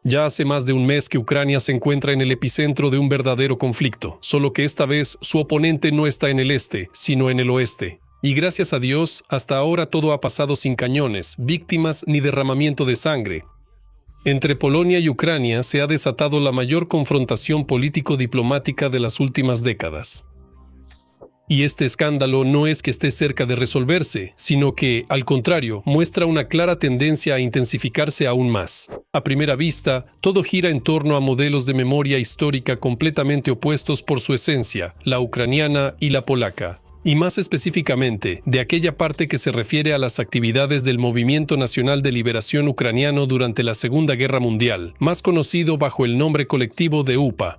Ya hace más de un mes que Ucrania se encuentra en el epicentro de un verdadero conflicto, solo que esta vez su oponente no está en el este, sino en el oeste. Y gracias a Dios, hasta ahora todo ha pasado sin cañones, víctimas ni derramamiento de sangre. Entre Polonia y Ucrania se ha desatado la mayor confrontación político-diplomática de las últimas décadas. Y este escándalo no es que esté cerca de resolverse, sino que, al contrario, muestra una clara tendencia a intensificarse aún más. A primera vista, todo gira en torno a modelos de memoria histórica completamente opuestos por su esencia, la ucraniana y la polaca. Y más específicamente, de aquella parte que se refiere a las actividades del Movimiento Nacional de Liberación Ucraniano durante la Segunda Guerra Mundial, más conocido bajo el nombre colectivo de UPA.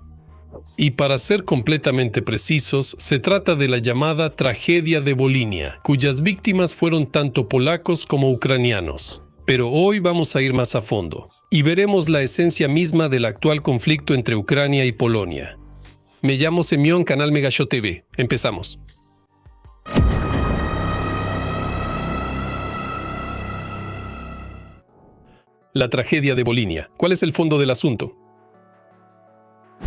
Y para ser completamente precisos, se trata de la llamada Tragedia de Volinia, cuyas víctimas fueron tanto polacos como ucranianos. Pero hoy vamos a ir más a fondo, y veremos la esencia misma del actual conflicto entre Ucrania y Polonia. Me llamo Semyon, canal Megashow TV. Empezamos. La tragedia de Volinia. ¿Cuál es el fondo del asunto?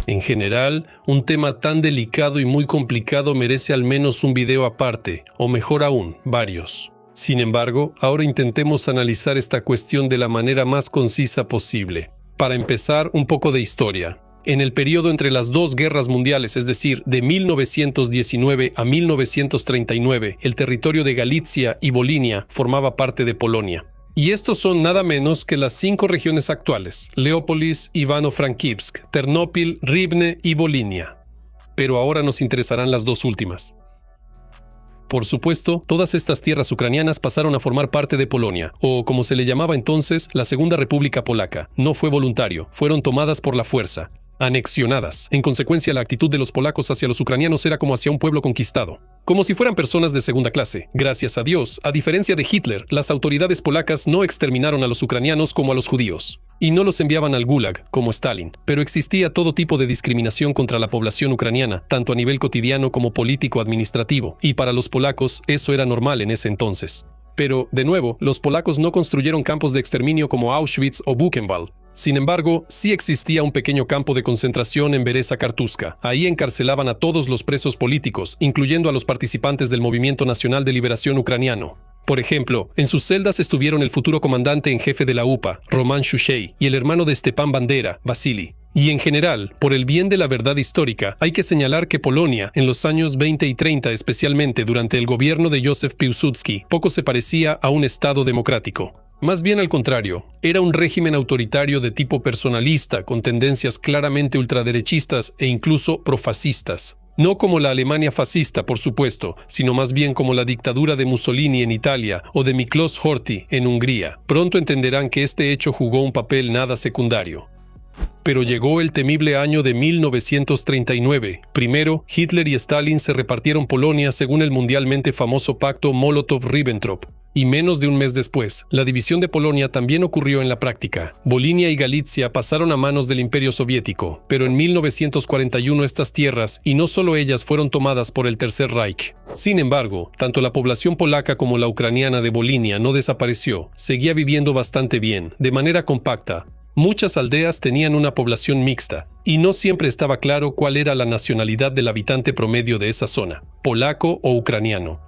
En general, un tema tan delicado y muy complicado merece al menos un video aparte, o mejor aún, varios. Sin embargo, ahora intentemos analizar esta cuestión de la manera más concisa posible. Para empezar, un poco de historia. En el periodo entre las dos guerras mundiales, es decir, de 1919 a 1939, el territorio de Galicia y Volinia formaba parte de Polonia. Y estos son nada menos que las 5 regiones actuales: Leópolis, Ivano-Frankivsk, Ternópil, Rivne y Volinia. Pero ahora nos interesarán las dos últimas. Por supuesto, todas estas tierras ucranianas pasaron a formar parte de Polonia, o como se le llamaba entonces, la Segunda República Polaca. No fue voluntario, fueron tomadas por la fuerza, anexionadas. En consecuencia, la actitud de los polacos hacia los ucranianos era como hacia un pueblo conquistado, como si fueran personas de segunda clase. Gracias a Dios, a diferencia de Hitler, las autoridades polacas no exterminaron a los ucranianos como a los judíos, y no los enviaban al Gulag, como Stalin. Pero existía todo tipo de discriminación contra la población ucraniana, tanto a nivel cotidiano como político-administrativo, y para los polacos eso era normal en ese entonces. Pero, de nuevo, los polacos no construyeron campos de exterminio como Auschwitz o Buchenwald. Sin embargo, sí existía un pequeño campo de concentración en Bereza Kartuska. Ahí encarcelaban a todos los presos políticos, incluyendo a los participantes del Movimiento Nacional de Liberación Ucraniano. Por ejemplo, en sus celdas estuvieron el futuro comandante en jefe de la UPA, Roman Shushey, y el hermano de Stepan Bandera, Vasily. Y en general, por el bien de la verdad histórica, hay que señalar que Polonia, en los años 20 y 30, especialmente durante el gobierno de Józef Piłsudski, poco se parecía a un Estado democrático. Más bien al contrario, era un régimen autoritario de tipo personalista, con tendencias claramente ultraderechistas e incluso profascistas. No como la Alemania fascista, por supuesto, sino más bien como la dictadura de Mussolini en Italia o de Miklos Horthy en Hungría. Pronto entenderán que este hecho jugó un papel nada secundario. Pero llegó el temible año de 1939. Primero, Hitler y Stalin se repartieron Polonia según el mundialmente famoso pacto Molotov-Ribbentrop. Y menos de un mes después, la división de Polonia también ocurrió en la práctica. Volinia y Galicia pasaron a manos del Imperio Soviético, pero en 1941 estas tierras, y no solo ellas, fueron tomadas por el Tercer Reich. Sin embargo, tanto la población polaca como la ucraniana de Volinia no desapareció, seguía viviendo bastante bien, de manera compacta. Muchas aldeas tenían una población mixta, y no siempre estaba claro cuál era la nacionalidad del habitante promedio de esa zona, polaco o ucraniano.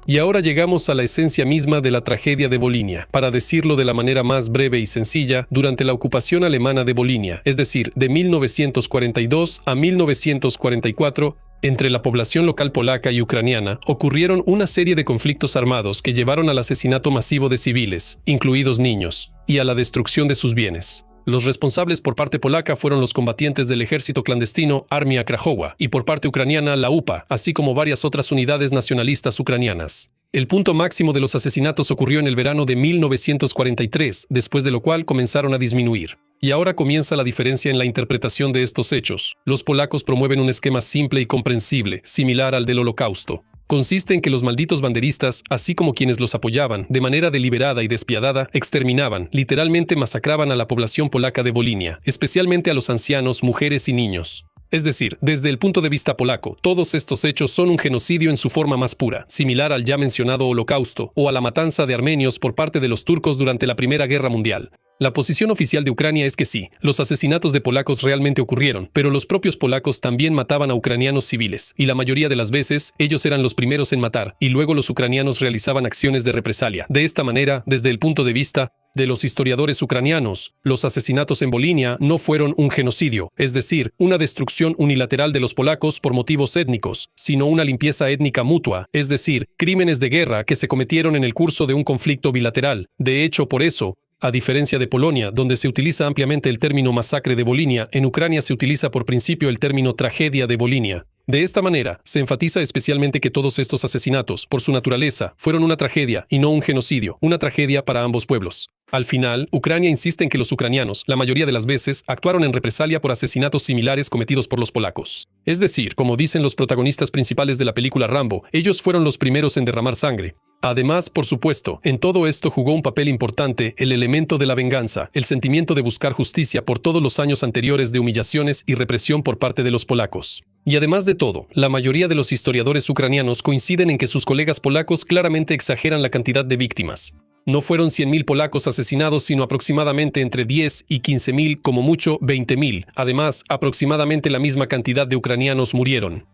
Y ahora llegamos a la esencia misma de la tragedia de Volinia. Para decirlo de la manera más breve y sencilla, durante la ocupación alemana de Volinia, es decir, de 1942 a 1944, entre la población local polaca y ucraniana, ocurrieron una serie de conflictos armados que llevaron al asesinato masivo de civiles, incluidos niños, y a la destrucción de sus bienes. Los responsables por parte polaca fueron los combatientes del ejército clandestino Armia Krajowa y por parte ucraniana la UPA, así como varias otras unidades nacionalistas ucranianas. El punto máximo de los asesinatos ocurrió en el verano de 1943, después de lo cual comenzaron a disminuir. Y ahora comienza la diferencia en la interpretación de estos hechos. Los polacos promueven un esquema simple y comprensible, similar al del Holocausto. Consiste en que los malditos banderistas, así como quienes los apoyaban, de manera deliberada y despiadada, exterminaban, literalmente masacraban a la población polaca de Volinia, especialmente a los ancianos, mujeres y niños. Es decir, desde el punto de vista polaco, todos estos hechos son un genocidio en su forma más pura, similar al ya mencionado Holocausto o a la matanza de armenios por parte de los turcos durante la Primera Guerra Mundial. La posición oficial de Ucrania es que sí, los asesinatos de polacos realmente ocurrieron, pero los propios polacos también mataban a ucranianos civiles, y la mayoría de las veces ellos eran los primeros en matar, y luego los ucranianos realizaban acciones de represalia. De esta manera, desde el punto de vista de los historiadores ucranianos, los asesinatos en Volinia no fueron un genocidio, es decir, una destrucción unilateral de los polacos por motivos étnicos, sino una limpieza étnica mutua, es decir, crímenes de guerra que se cometieron en el curso de un conflicto bilateral. De hecho, por eso, a diferencia de Polonia, donde se utiliza ampliamente el término masacre de Volinia, en Ucrania se utiliza por principio el término tragedia de Volinia. De esta manera, se enfatiza especialmente que todos estos asesinatos, por su naturaleza, fueron una tragedia y no un genocidio, una tragedia para ambos pueblos. Al final, Ucrania insiste en que los ucranianos, la mayoría de las veces, actuaron en represalia por asesinatos similares cometidos por los polacos. Es decir, como dicen los protagonistas principales de la película Rambo, ellos fueron los primeros en derramar sangre. Además, por supuesto, en todo esto jugó un papel importante el elemento de la venganza, el sentimiento de buscar justicia por todos los años anteriores de humillaciones y represión por parte de los polacos. Y además de todo, la mayoría de los historiadores ucranianos coinciden en que sus colegas polacos claramente exageran la cantidad de víctimas. No fueron 100.000 polacos asesinados, sino aproximadamente entre 10 y 15.000, como mucho 20.000. Además, aproximadamente la misma cantidad de ucranianos murieron.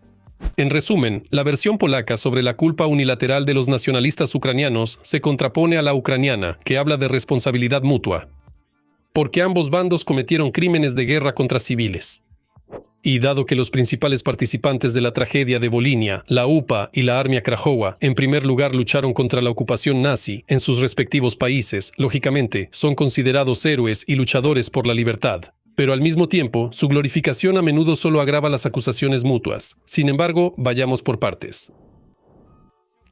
En resumen, la versión polaca sobre la culpa unilateral de los nacionalistas ucranianos se contrapone a la ucraniana, que habla de responsabilidad mutua, porque ambos bandos cometieron crímenes de guerra contra civiles. Y dado que los principales participantes de la tragedia de Volinia, la UPA y la Armia Krajowa, en primer lugar lucharon contra la ocupación nazi en sus respectivos países, lógicamente, son considerados héroes y luchadores por la libertad. Pero al mismo tiempo, su glorificación a menudo solo agrava las acusaciones mutuas. Sin embargo, vayamos por partes.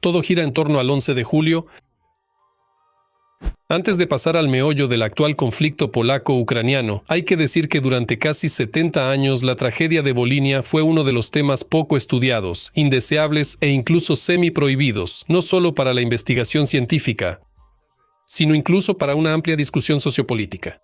Todo gira en torno al 11 de julio. Antes de pasar al meollo del actual conflicto polaco-ucraniano, hay que decir que durante casi 70 años la tragedia de Volinia fue uno de los temas poco estudiados, indeseables e incluso semi-prohibidos, no solo para la investigación científica, sino incluso para una amplia discusión sociopolítica.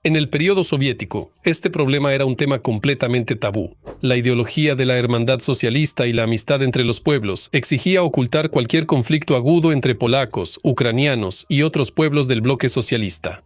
En el periodo soviético, este problema era un tema completamente tabú. La ideología de la hermandad socialista y la amistad entre los pueblos exigía ocultar cualquier conflicto agudo entre polacos, ucranianos y otros pueblos del bloque socialista.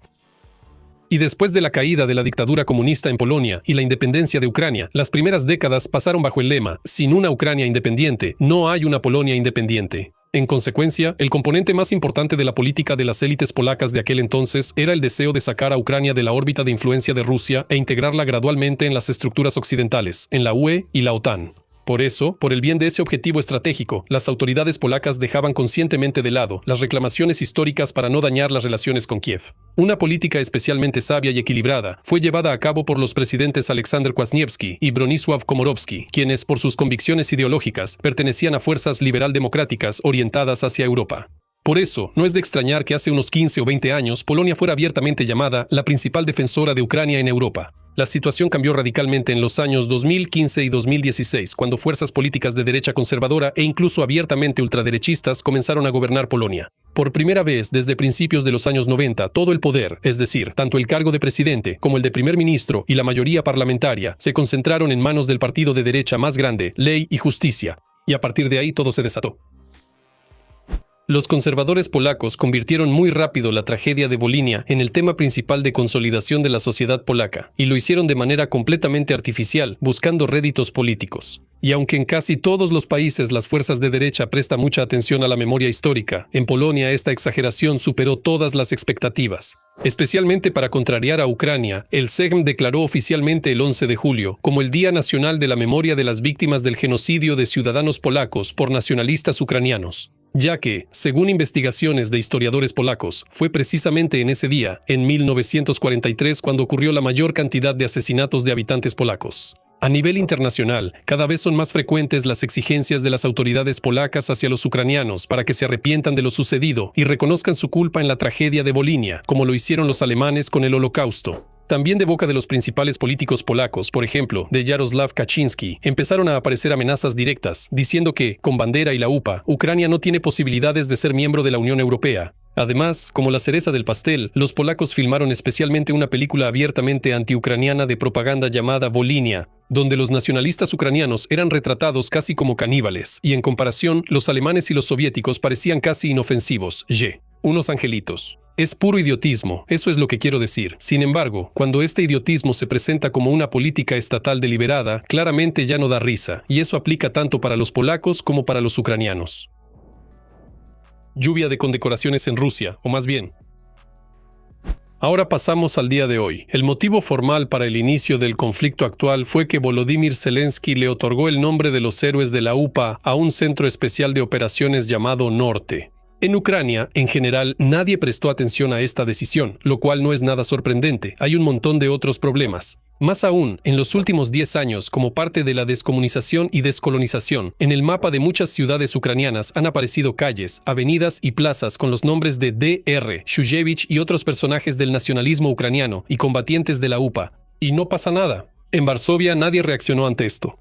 Y después de la caída de la dictadura comunista en Polonia y la independencia de Ucrania, las primeras décadas pasaron bajo el lema: sin una Ucrania independiente, no hay una Polonia independiente. En consecuencia, el componente más importante de la política de las élites polacas de aquel entonces era el deseo de sacar a Ucrania de la órbita de influencia de Rusia e integrarla gradualmente en las estructuras occidentales, en la UE y la OTAN. Por eso, por el bien de ese objetivo estratégico, las autoridades polacas dejaban conscientemente de lado las reclamaciones históricas para no dañar las relaciones con Kiev. Una política especialmente sabia y equilibrada fue llevada a cabo por los presidentes Aleksander Kwaśniewski y Bronisław Komorowski, quienes, por sus convicciones ideológicas, pertenecían a fuerzas liberal-democráticas orientadas hacia Europa. Por eso, no es de extrañar que hace unos 15 o 20 años Polonia fuera abiertamente llamada la principal defensora de Ucrania en Europa. La situación cambió radicalmente en los años 2015 y 2016, cuando fuerzas políticas de derecha conservadora e incluso abiertamente ultraderechistas comenzaron a gobernar Polonia. Por primera vez desde principios de los años 90, todo el poder, es decir, tanto el cargo de presidente como el de primer ministro y la mayoría parlamentaria, se concentraron en manos del partido de derecha más grande, Ley y Justicia. Y a partir de ahí todo se desató. Los conservadores polacos convirtieron muy rápido la tragedia de Volinia en el tema principal de consolidación de la sociedad polaca, y lo hicieron de manera completamente artificial, buscando réditos políticos. Y aunque en casi todos los países las fuerzas de derecha prestan mucha atención a la memoria histórica, en Polonia esta exageración superó todas las expectativas. Especialmente para contrariar a Ucrania, el Sejm declaró oficialmente el 11 de julio como el Día Nacional de la Memoria de las Víctimas del Genocidio de Ciudadanos Polacos por nacionalistas ucranianos, ya que, según investigaciones de historiadores polacos, fue precisamente en ese día, en 1943, cuando ocurrió la mayor cantidad de asesinatos de habitantes polacos. A nivel internacional, cada vez son más frecuentes las exigencias de las autoridades polacas hacia los ucranianos para que se arrepientan de lo sucedido y reconozcan su culpa en la tragedia de Volinia, como lo hicieron los alemanes con el Holocausto. También de boca de los principales políticos polacos, por ejemplo, de Jarosław Kaczyński, empezaron a aparecer amenazas directas, diciendo que, con Bandera y la UPA, Ucrania no tiene posibilidades de ser miembro de la Unión Europea. Además, como la cereza del pastel, los polacos filmaron especialmente una película abiertamente antiucraniana de propaganda llamada Volinia, donde los nacionalistas ucranianos eran retratados casi como caníbales, y en comparación, los alemanes y los soviéticos parecían casi inofensivos, unos angelitos. Es puro idiotismo, eso es lo que quiero decir. Sin embargo, cuando este idiotismo se presenta como una política estatal deliberada, claramente ya no da risa, y eso aplica tanto para los polacos como para los ucranianos. Lluvia de condecoraciones en Rusia, o más bien. Ahora pasamos al día de hoy. El motivo formal para el inicio del conflicto actual fue que Volodymyr Zelensky le otorgó el nombre de los héroes de la UPA a un centro especial de operaciones llamado Norte. En Ucrania, en general, nadie prestó atención a esta decisión, lo cual no es nada sorprendente. Hay un montón de otros problemas. Más aún, en los últimos 10 años, como parte de la descomunización y descolonización, en el mapa de muchas ciudades ucranianas han aparecido calles, avenidas y plazas con los nombres de D.R., Shushevich y otros personajes del nacionalismo ucraniano y combatientes de la UPA. Y no pasa nada. En Varsovia nadie reaccionó ante esto.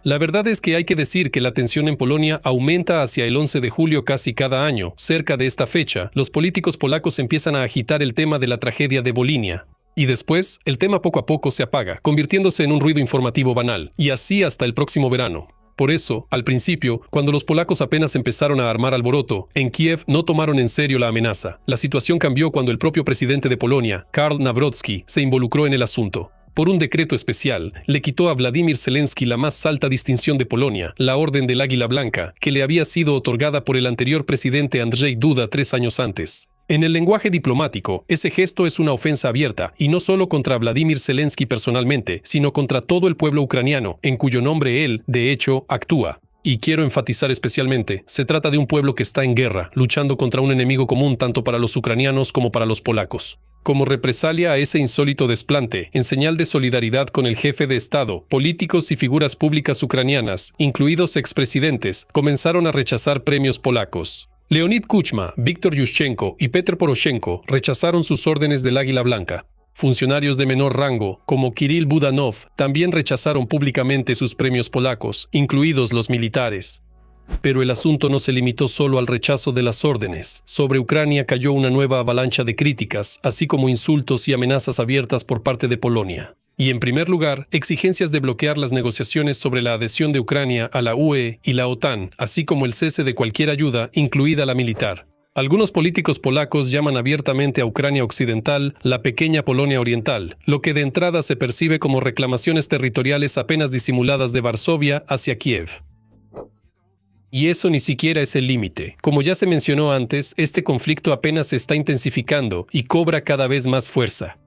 La verdad es que hay que decir que la tensión en Polonia aumenta hacia el 11 de julio casi cada año. Cerca de esta fecha, los políticos polacos empiezan a agitar el tema de la tragedia de Volinia. Y después, el tema poco a poco se apaga, convirtiéndose en un ruido informativo banal, y así hasta el próximo verano. Por eso, al principio, cuando los polacos apenas empezaron a armar alboroto, en Kiev no tomaron en serio la amenaza. La situación cambió cuando el propio presidente de Polonia, Karl Nawrocki, se involucró en el asunto. Por un decreto especial, le quitó a Vladimir Zelensky la más alta distinción de Polonia, la Orden del Águila Blanca, que le había sido otorgada por el anterior presidente Andrzej Duda 3 años antes. En el lenguaje diplomático, ese gesto es una ofensa abierta, y no solo contra Vladimir Zelensky personalmente, sino contra todo el pueblo ucraniano, en cuyo nombre él, de hecho, actúa. Y quiero enfatizar especialmente, se trata de un pueblo que está en guerra, luchando contra un enemigo común tanto para los ucranianos como para los polacos. Como represalia a ese insólito desplante, en señal de solidaridad con el jefe de Estado, políticos y figuras públicas ucranianas, incluidos expresidentes, comenzaron a rechazar premios polacos. Leonid Kuchma, Viktor Yushchenko y Petro Poroshenko rechazaron sus órdenes del Águila Blanca. Funcionarios de menor rango, como Kirill Budanov, también rechazaron públicamente sus premios polacos, incluidos los militares. Pero el asunto no se limitó solo al rechazo de las órdenes. Sobre Ucrania cayó una nueva avalancha de críticas, así como insultos y amenazas abiertas por parte de Polonia. Y en primer lugar, exigencias de bloquear las negociaciones sobre la adhesión de Ucrania a la UE y la OTAN, así como el cese de cualquier ayuda, incluida la militar. Algunos políticos polacos llaman abiertamente a Ucrania Occidental la pequeña Polonia Oriental, lo que de entrada se percibe como reclamaciones territoriales apenas disimuladas de Varsovia hacia Kiev. Y eso ni siquiera es el límite. Como ya se mencionó antes, este conflicto apenas se está intensificando y cobra cada vez más fuerza.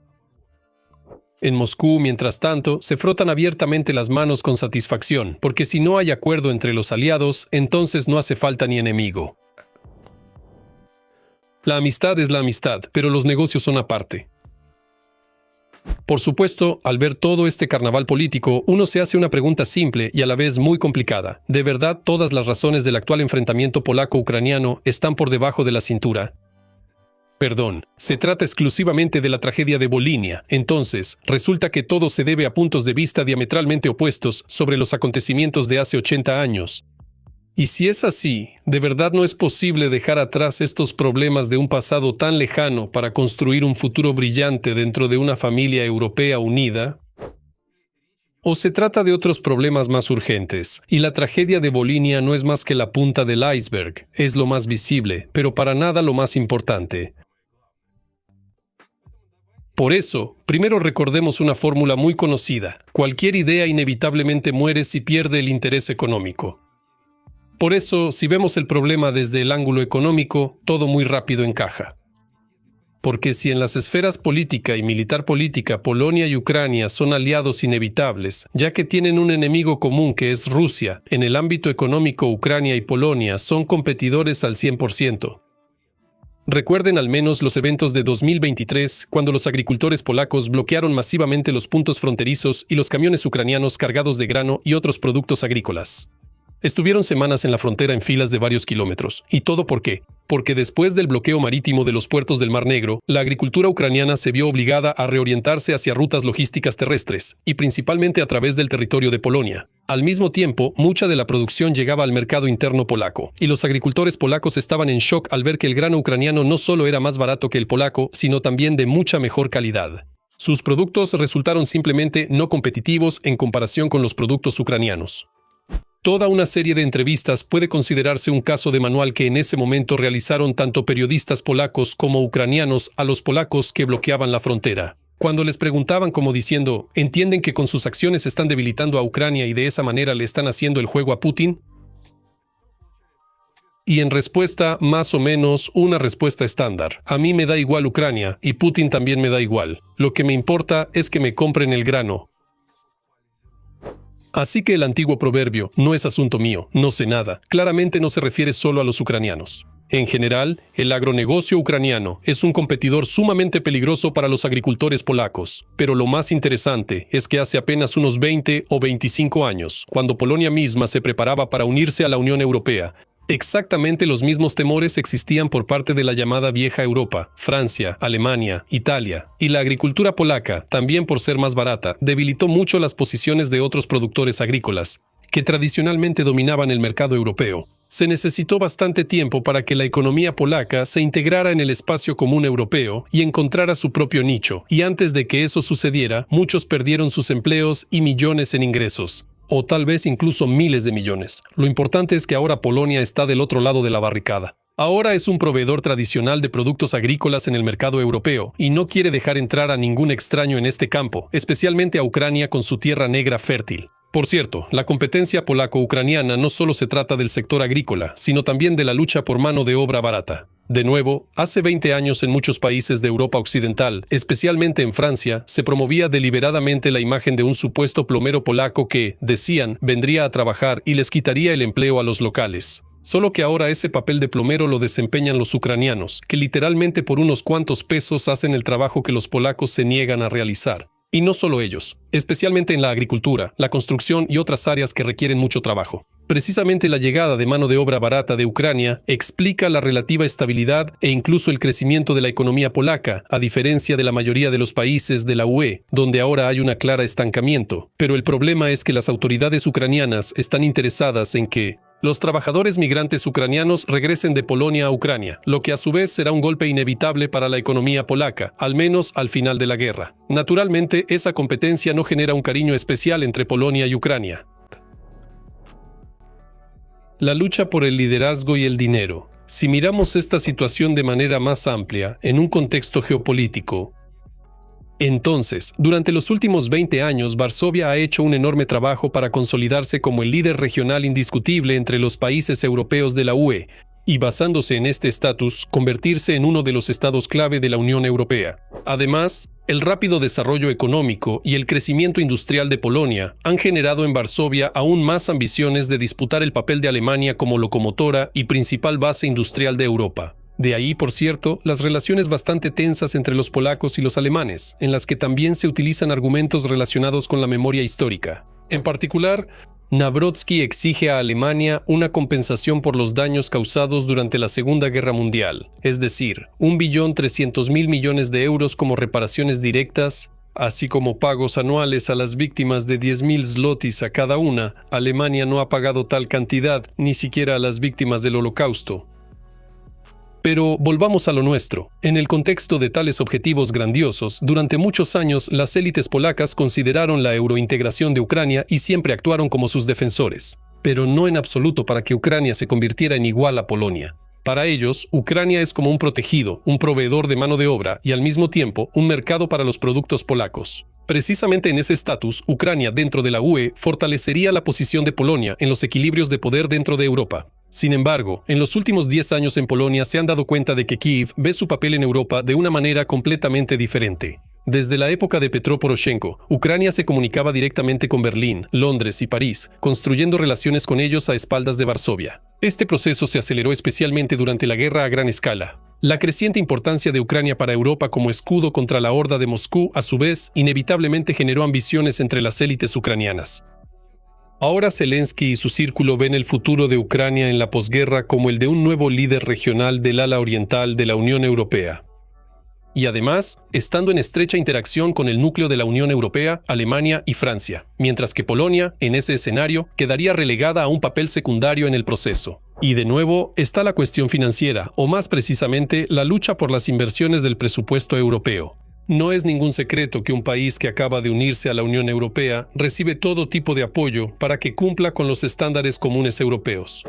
En Moscú, mientras tanto, se frotan abiertamente las manos con satisfacción, porque si no hay acuerdo entre los aliados, entonces no hace falta ni enemigo. La amistad es la amistad, pero los negocios son aparte. Por supuesto, al ver todo este carnaval político, uno se hace una pregunta simple y a la vez muy complicada. ¿De verdad todas las razones del actual enfrentamiento polaco-ucraniano están por debajo de la cintura? Perdón, se trata exclusivamente de la tragedia de Volinia. Entonces, resulta que todo se debe a puntos de vista diametralmente opuestos sobre los acontecimientos de hace 80 años. Y si es así, ¿de verdad no es posible dejar atrás estos problemas de un pasado tan lejano para construir un futuro brillante dentro de una familia europea unida? ¿O se trata de otros problemas más urgentes? Y la tragedia de Volinia no es más que la punta del iceberg, es lo más visible, pero para nada lo más importante. Por eso, primero recordemos una fórmula muy conocida. Cualquier idea inevitablemente muere si pierde el interés económico. Por eso, si vemos el problema desde el ángulo económico, todo muy rápido encaja. Porque si en las esferas política y militar política Polonia y Ucrania son aliados inevitables, ya que tienen un enemigo común que es Rusia, en el ámbito económico Ucrania y Polonia son competidores al 100%. Recuerden al menos los eventos de 2023, cuando los agricultores polacos bloquearon masivamente los puntos fronterizos y los camiones ucranianos cargados de grano y otros productos agrícolas. Estuvieron semanas en la frontera en filas de varios kilómetros. ¿Y todo por qué? Porque después del bloqueo marítimo de los puertos del Mar Negro, la agricultura ucraniana se vio obligada a reorientarse hacia rutas logísticas terrestres, y principalmente a través del territorio de Polonia. Al mismo tiempo, mucha de la producción llegaba al mercado interno polaco, y los agricultores polacos estaban en shock al ver que el grano ucraniano no solo era más barato que el polaco, sino también de mucha mejor calidad. Sus productos resultaron simplemente no competitivos en comparación con los productos ucranianos. Toda una serie de entrevistas puede considerarse un caso de manual que en ese momento realizaron tanto periodistas polacos como ucranianos a los polacos que bloqueaban la frontera. Cuando les preguntaban como diciendo, ¿entienden que con sus acciones están debilitando a Ucrania y de esa manera le están haciendo el juego a Putin? Y en respuesta, más o menos, una respuesta estándar. A mí me da igual Ucrania y Putin también me da igual. Lo que me importa es que me compren el grano. Así que el antiguo proverbio, no es asunto mío, no sé nada, claramente no se refiere solo a los ucranianos. En general, el agronegocio ucraniano es un competidor sumamente peligroso para los agricultores polacos. Pero lo más interesante es que hace apenas unos 20 o 25 años, cuando Polonia misma se preparaba para unirse a la Unión Europea, exactamente los mismos temores existían por parte de la llamada Vieja Europa, Francia, Alemania, Italia, y la agricultura polaca, también por ser más barata, debilitó mucho las posiciones de otros productores agrícolas, que tradicionalmente dominaban el mercado europeo. Se necesitó bastante tiempo para que la economía polaca se integrara en el espacio común europeo y encontrara su propio nicho, y antes de que eso sucediera, muchos perdieron sus empleos y millones en ingresos. O tal vez incluso miles de millones. Lo importante es que ahora Polonia está del otro lado de la barricada. Ahora es un proveedor tradicional de productos agrícolas en el mercado europeo y no quiere dejar entrar a ningún extraño en este campo, especialmente a Ucrania con su tierra negra fértil. Por cierto, la competencia polaco-ucraniana no solo se trata del sector agrícola, sino también de la lucha por mano de obra barata. De nuevo, hace 20 años en muchos países de Europa Occidental, especialmente en Francia, se promovía deliberadamente la imagen de un supuesto plomero polaco que, decían, vendría a trabajar y les quitaría el empleo a los locales. Solo que ahora ese papel de plomero lo desempeñan los ucranianos, que literalmente por unos cuantos pesos hacen el trabajo que los polacos se niegan a realizar. Y no solo ellos, especialmente en la agricultura, la construcción y otras áreas que requieren mucho trabajo. Precisamente la llegada de mano de obra barata de Ucrania explica la relativa estabilidad e incluso el crecimiento de la economía polaca, a diferencia de la mayoría de los países de la UE, donde ahora hay un claro estancamiento. Pero el problema es que las autoridades ucranianas están interesadas en que los trabajadores migrantes ucranianos regresen de Polonia a Ucrania, lo que a su vez será un golpe inevitable para la economía polaca, al menos al final de la guerra. Naturalmente, esa competencia no genera un cariño especial entre Polonia y Ucrania. La lucha por el liderazgo y el dinero. Si miramos esta situación de manera más amplia, en un contexto geopolítico, entonces, durante los últimos 20 años, Varsovia ha hecho un enorme trabajo para consolidarse como el líder regional indiscutible entre los países europeos de la UE, y basándose en este estatus, convertirse en uno de los estados clave de la Unión Europea. Además, el rápido desarrollo económico y el crecimiento industrial de Polonia han generado en Varsovia aún más ambiciones de disputar el papel de Alemania como locomotora y principal base industrial de Europa. De ahí, por cierto, las relaciones bastante tensas entre los polacos y los alemanes, en las que también se utilizan argumentos relacionados con la memoria histórica. En particular, Nawrocki exige a Alemania una compensación por los daños causados durante la Segunda Guerra Mundial, es decir, 1.300.000 millones de euros como reparaciones directas, así como pagos anuales a las víctimas de 10.000 zlotys a cada una. Alemania no ha pagado tal cantidad, ni siquiera a las víctimas del Holocausto. Pero volvamos a lo nuestro. En el contexto de tales objetivos grandiosos, durante muchos años las élites polacas consideraron la eurointegración de Ucrania y siempre actuaron como sus defensores. Pero no en absoluto para que Ucrania se convirtiera en igual a Polonia. Para ellos, Ucrania es como un protegido, un proveedor de mano de obra y al mismo tiempo un mercado para los productos polacos. Precisamente en ese estatus, Ucrania dentro de la UE fortalecería la posición de Polonia en los equilibrios de poder dentro de Europa. Sin embargo, en los últimos 10 años en Polonia se han dado cuenta de que Kiev ve su papel en Europa de una manera completamente diferente. Desde la época de Petro Poroshenko, Ucrania se comunicaba directamente con Berlín, Londres y París, construyendo relaciones con ellos a espaldas de Varsovia. Este proceso se aceleró especialmente durante la guerra a gran escala. La creciente importancia de Ucrania para Europa como escudo contra la horda de Moscú, a su vez, inevitablemente generó ambiciones entre las élites ucranianas. Ahora Zelensky y su círculo ven el futuro de Ucrania en la posguerra como el de un nuevo líder regional del ala oriental de la Unión Europea. Y además, estando en estrecha interacción con el núcleo de la Unión Europea, Alemania y Francia, mientras que Polonia, en ese escenario, quedaría relegada a un papel secundario en el proceso. Y de nuevo está la cuestión financiera, o más precisamente, la lucha por las inversiones del presupuesto europeo. No es ningún secreto que un país que acaba de unirse a la Unión Europea recibe todo tipo de apoyo para que cumpla con los estándares comunes europeos.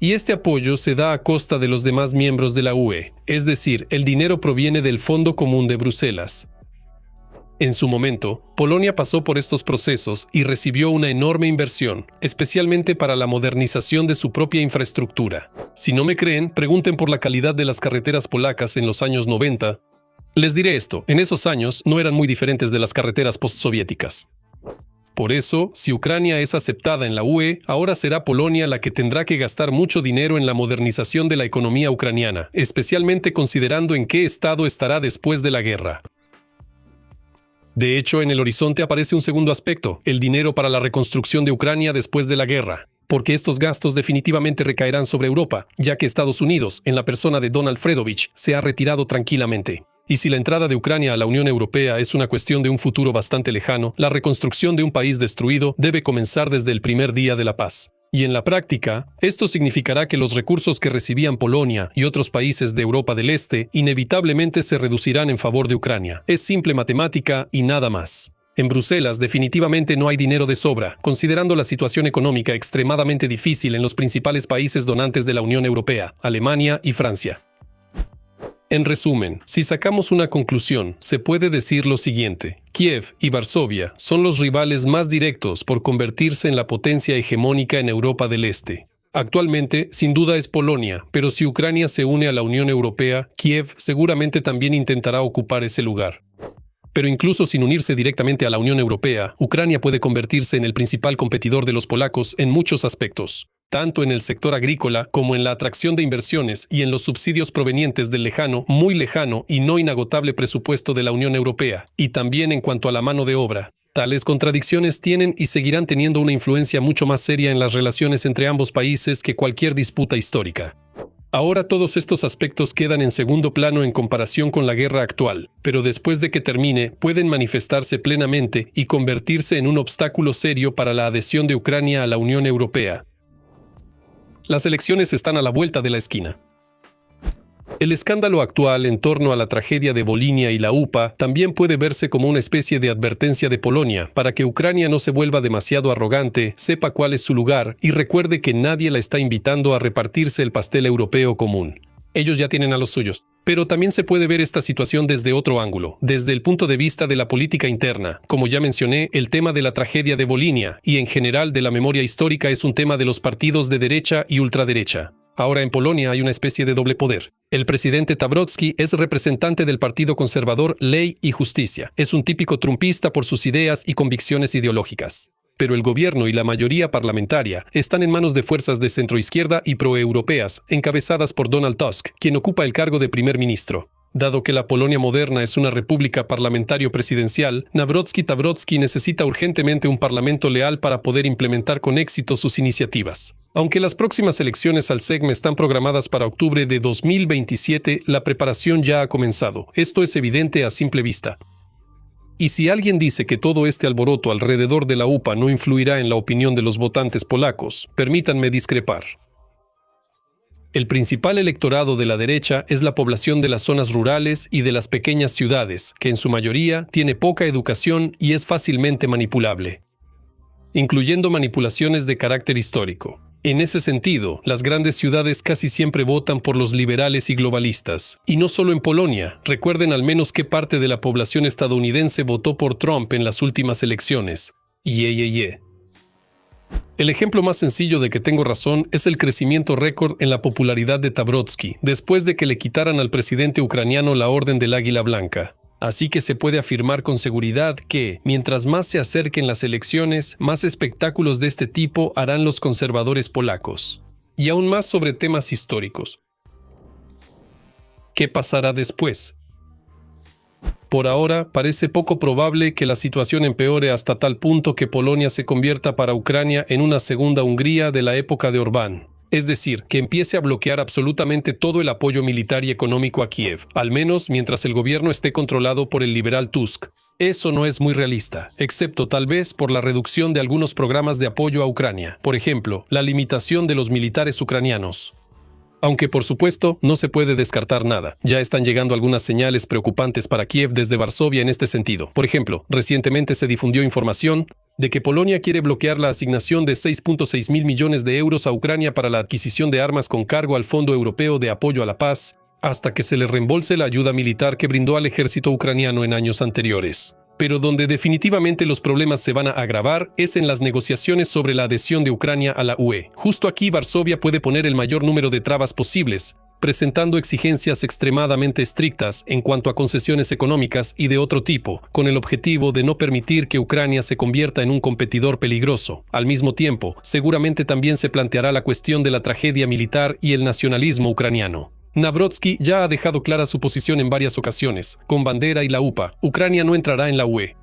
Y este apoyo se da a costa de los demás miembros de la UE, es decir, el dinero proviene del Fondo Común de Bruselas. En su momento, Polonia pasó por estos procesos y recibió una enorme inversión, especialmente para la modernización de su propia infraestructura. Si no me creen, pregunten por la calidad de las carreteras polacas en los años 90. Les diré esto, en esos años no eran muy diferentes de las carreteras postsoviéticas. Por eso, si Ucrania es aceptada en la UE, ahora será Polonia la que tendrá que gastar mucho dinero en la modernización de la economía ucraniana, especialmente considerando en qué estado estará después de la guerra. De hecho, en el horizonte aparece un segundo aspecto, el dinero para la reconstrucción de Ucrania después de la guerra, porque estos gastos definitivamente recaerán sobre Europa, ya que Estados Unidos, en la persona de Donald Fredovich, se ha retirado tranquilamente. Y si la entrada de Ucrania a la Unión Europea es una cuestión de un futuro bastante lejano, la reconstrucción de un país destruido debe comenzar desde el primer día de la paz. Y en la práctica, esto significará que los recursos que recibían Polonia y otros países de Europa del Este inevitablemente se reducirán en favor de Ucrania. Es simple matemática y nada más. En Bruselas definitivamente no hay dinero de sobra, considerando la situación económica extremadamente difícil en los principales países donantes de la Unión Europea, Alemania y Francia. En resumen, si sacamos una conclusión, se puede decir lo siguiente. Kiev y Varsovia son los rivales más directos por convertirse en la potencia hegemónica en Europa del Este. Actualmente, sin duda es Polonia, pero si Ucrania se une a la Unión Europea, Kiev seguramente también intentará ocupar ese lugar. Pero incluso sin unirse directamente a la Unión Europea, Ucrania puede convertirse en el principal competidor de los polacos en muchos aspectos, tanto en el sector agrícola como en la atracción de inversiones y en los subsidios provenientes del lejano, muy lejano y no inagotable presupuesto de la Unión Europea, y también en cuanto a la mano de obra. Tales contradicciones tienen y seguirán teniendo una influencia mucho más seria en las relaciones entre ambos países que cualquier disputa histórica. Ahora todos estos aspectos quedan en segundo plano en comparación con la guerra actual, pero después de que termine pueden manifestarse plenamente y convertirse en un obstáculo serio para la adhesión de Ucrania a la Unión Europea. Las elecciones están a la vuelta de la esquina. El escándalo actual en torno a la tragedia de Volhynia y la UPA también puede verse como una especie de advertencia de Polonia para que Ucrania no se vuelva demasiado arrogante, sepa cuál es su lugar y recuerde que nadie la está invitando a repartirse el pastel europeo común. Ellos ya tienen a los suyos. Pero también se puede ver esta situación desde otro ángulo, desde el punto de vista de la política interna. Como ya mencioné, el tema de la tragedia de Volhynia y en general de la memoria histórica es un tema de los partidos de derecha y ultraderecha. Ahora en Polonia hay una especie de doble poder. El presidente Nawrocki es representante del partido conservador Ley y Justicia. Es un típico trumpista por sus ideas y convicciones ideológicas. Pero el gobierno y la mayoría parlamentaria están en manos de fuerzas de centroizquierda y proeuropeas, encabezadas por Donald Tusk, quien ocupa el cargo de primer ministro. Dado que la Polonia moderna es una república parlamentario-presidencial, Nawrocki necesita urgentemente un parlamento leal para poder implementar con éxito sus iniciativas. Aunque las próximas elecciones al Sejm están programadas para octubre de 2027, la preparación ya ha comenzado. Esto es evidente a simple vista. Y si alguien dice que todo este alboroto alrededor de la UPA no influirá en la opinión de los votantes polacos, permítanme discrepar. El principal electorado de la derecha es la población de las zonas rurales y de las pequeñas ciudades, que en su mayoría tiene poca educación y es fácilmente manipulable, incluyendo manipulaciones de carácter histórico. En ese sentido, las grandes ciudades casi siempre votan por los liberales y globalistas. Y no solo en Polonia. Recuerden al menos qué parte de la población estadounidense votó por Trump en las últimas elecciones. El ejemplo más sencillo de que tengo razón es el crecimiento récord en la popularidad de Nawrocki, después de que le quitaran al presidente ucraniano la Orden del Águila Blanca. Así que se puede afirmar con seguridad que, mientras más se acerquen las elecciones, más espectáculos de este tipo harán los conservadores polacos. Y aún más sobre temas históricos. ¿Qué pasará después? Por ahora, parece poco probable que la situación empeore hasta tal punto que Polonia se convierta para Ucrania en una segunda Hungría de la época de Orbán. Es decir, que empiece a bloquear absolutamente todo el apoyo militar y económico a Kiev, al menos mientras el gobierno esté controlado por el liberal Tusk. Eso no es muy realista, excepto tal vez por la reducción de algunos programas de apoyo a Ucrania. Por ejemplo, la limitación de los militares ucranianos. Aunque por supuesto no se puede descartar nada. Ya están llegando algunas señales preocupantes para Kiev desde Varsovia en este sentido. Por ejemplo, recientemente se difundió información de que Polonia quiere bloquear la asignación de 6.6 mil millones de euros a Ucrania para la adquisición de armas con cargo al Fondo Europeo de Apoyo a la Paz, hasta que se le reembolse la ayuda militar que brindó al ejército ucraniano en años anteriores. Pero donde definitivamente los problemas se van a agravar es en las negociaciones sobre la adhesión de Ucrania a la UE. Justo aquí Varsovia puede poner el mayor número de trabas posibles, presentando exigencias extremadamente estrictas en cuanto a concesiones económicas y de otro tipo, con el objetivo de no permitir que Ucrania se convierta en un competidor peligroso. Al mismo tiempo, seguramente también se planteará la cuestión de la tragedia militar y el nacionalismo ucraniano. Nawrocki ya ha dejado clara su posición en varias ocasiones, con bandera y la UPA. Ucrania no entrará en la UE.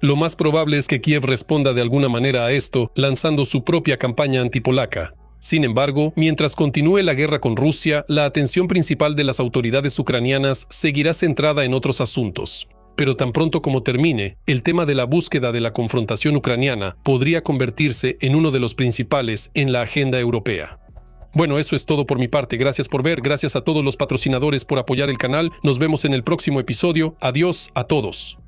Lo más probable es que Kiev responda de alguna manera a esto, lanzando su propia campaña antipolaca. Sin embargo, mientras continúe la guerra con Rusia, la atención principal de las autoridades ucranianas seguirá centrada en otros asuntos. Pero tan pronto como termine, el tema de la búsqueda de la confrontación ucraniana podría convertirse en uno de los principales en la agenda europea. Bueno, eso es todo por mi parte. Gracias por ver, gracias a todos los patrocinadores por apoyar el canal. Nos vemos en el próximo episodio. Adiós a todos.